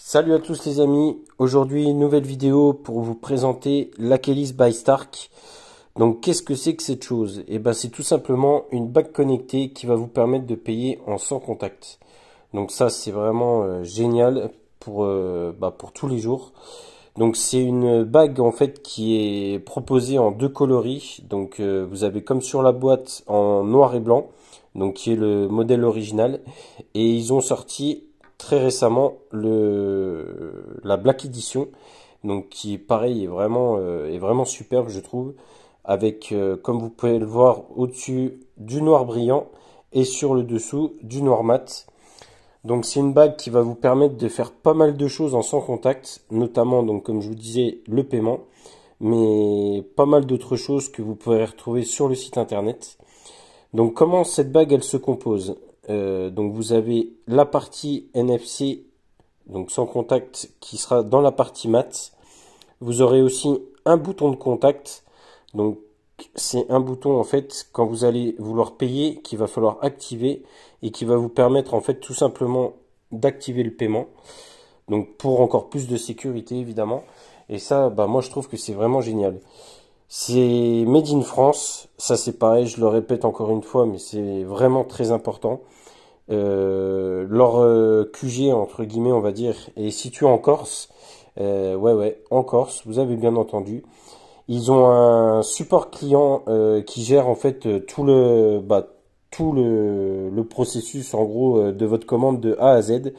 Salut à tous les amis, aujourd'hui nouvelle vidéo pour vous présenter l'Achelis by Stark. Donc qu'est-ce que c'est que cette chose? Eh ben c'est tout simplement une bague connectée qui va vous permettre de payer en sans contact. Donc ça c'est vraiment génial pour tous les jours. Donc c'est une bague en fait qui est proposée en deux coloris. Donc vous avez comme sur la boîte en noir et blanc, donc qui est le modèle original. Et ils ont sorti très récemment la Black Edition, donc qui est pareil est vraiment superbe je trouve, avec comme vous pouvez le voir au-dessus du noir brillant et sur le dessous du noir mat. Donc c'est une bague qui va vous permettre de faire pas mal de choses en sans contact, notamment donc comme je vous disais le paiement, mais pas mal d'autres choses que vous pourrez retrouver sur le site internet. Donc comment cette bague elle se compose? Donc vous avez la partie NFC, donc sans contact, qui sera dans la partie mat. Vous aurez aussi un bouton de contact. Donc c'est un bouton en fait quand vous allez vouloir payer qu'il va falloir activer et qui va vous permettre en fait tout simplement d'activer le paiement. Donc pour encore plus de sécurité évidemment. Et ça, bah moi je trouve que c'est vraiment génial. C'est made in France, ça c'est pareil, je le répète encore une fois, mais c'est vraiment très important. Leur QG entre guillemets on va dire est situé en Corse. Ouais, en Corse, vous avez bien entendu. Ils ont un support client qui gère en fait tout le processus en gros de votre commande de A à Z,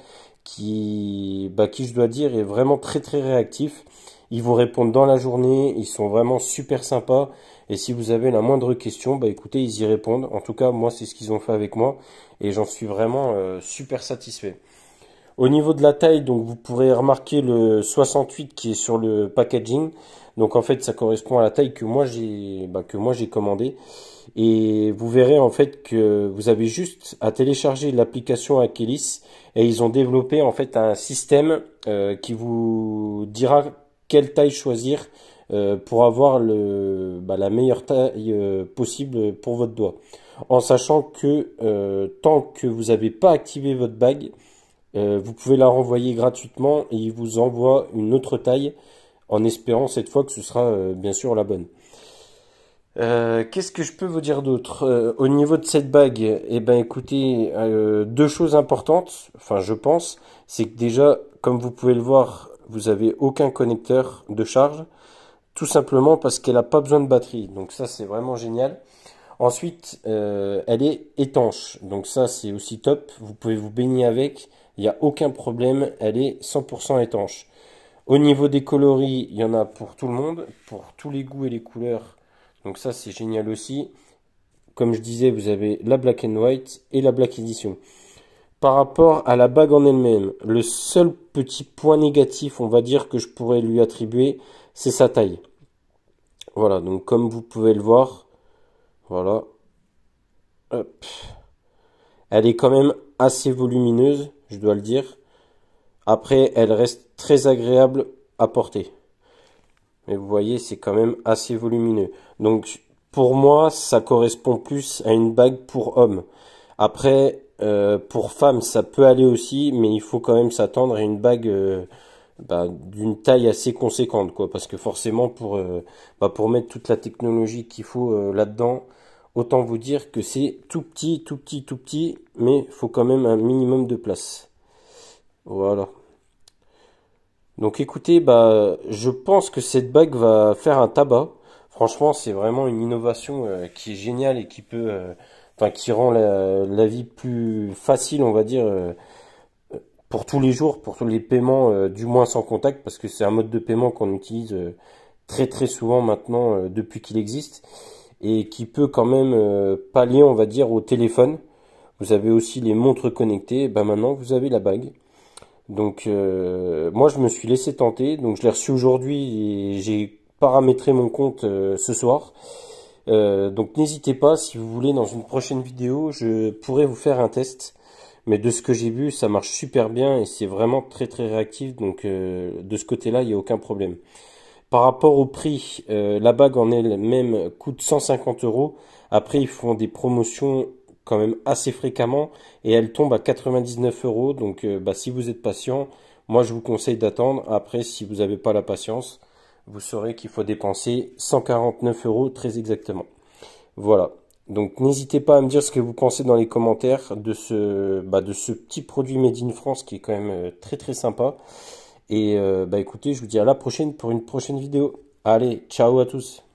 qui je dois dire est vraiment très réactif. Ils vous répondent dans la journée, ils sont vraiment super sympas. Et si vous avez la moindre question, bah écoutez, ils y répondent. En tout cas, moi, c'est ce qu'ils ont fait avec moi et j'en suis vraiment super satisfait. Au niveau de la taille, donc vous pourrez remarquer le 68 qui est sur le packaging. Donc en fait, ça correspond à la taille que moi j'ai commandé. Et vous verrez en fait que vous avez juste à télécharger l'application Achelis et ils ont développé en fait un système qui vous dira quelle taille choisir pour avoir la meilleure taille possible pour votre doigt. En sachant que tant que vous n'avez pas activé votre bague, vous pouvez la renvoyer gratuitement et il vous envoie une autre taille en espérant cette fois que ce sera bien sûr la bonne. Qu'est-ce que je peux vous dire d'autre? Au niveau de cette bague, eh ben écoutez, deux choses importantes, enfin je pense, c'est que déjà, comme vous pouvez le voir, vous avez aucun connecteur de charge, tout simplement parce qu'elle n'a pas besoin de batterie. Donc ça c'est vraiment génial. Ensuite, elle est étanche, donc ça c'est aussi top. Vous pouvez vous baigner avec, il n'y a aucun problème, elle est 100% étanche. Au niveau des coloris, il y en a pour tout le monde, pour tous les goûts et les couleurs. Donc ça c'est génial aussi. Comme je disais, vous avez la Black and White et la Black Edition. Par rapport à la bague en elle-même, le seul petit point négatif, on va dire, que je pourrais lui attribuer, c'est sa taille. Voilà, donc comme vous pouvez le voir, voilà. Hop. Elle est quand même assez volumineuse, je dois le dire. Après, elle reste très agréable à porter. Mais vous voyez, c'est quand même assez volumineux. Donc, pour moi, ça correspond plus à une bague pour homme. Après, pour femme, ça peut aller aussi, mais il faut quand même s'attendre à une bague d'une taille assez conséquente, quoi. Parce que forcément, pour mettre toute la technologie qu'il faut là-dedans, autant vous dire que c'est tout petit, tout petit, tout petit, mais il faut quand même un minimum de place. Voilà. Donc écoutez, je pense que cette bague va faire un tabac. Franchement, c'est vraiment une innovation qui est géniale et qui rend la vie plus facile, on va dire, pour tous les jours, pour tous les paiements, du moins sans contact, parce que c'est un mode de paiement qu'on utilise très souvent maintenant depuis qu'il existe et qui peut quand même pallier, on va dire, au téléphone. Vous avez aussi les montres connectées. Maintenant, vous avez la bague. Donc moi je me suis laissé tenter, donc je l'ai reçu aujourd'hui et j'ai paramétré mon compte ce soir. Donc n'hésitez pas, si vous voulez, dans une prochaine vidéo, je pourrais vous faire un test. Mais de ce que j'ai vu, ça marche super bien et c'est vraiment très réactif, donc de ce côté-là, il n'y a aucun problème. Par rapport au prix, la bague en elle-même coûte 150 euros. Après, ils font des promotions quand même assez fréquemment et elle tombe à 99 euros. Donc, si vous êtes patient, Moi, je vous conseille d'attendre. Après, si vous n'avez pas la patience, vous saurez qu'il faut dépenser 149 euros très exactement. Voilà. Donc n'hésitez pas à me dire ce que vous pensez dans les commentaires de ce petit produit Made in France qui est quand même très très sympa. Et écoutez, je vous dis à la prochaine pour une prochaine vidéo. Allez, ciao à tous.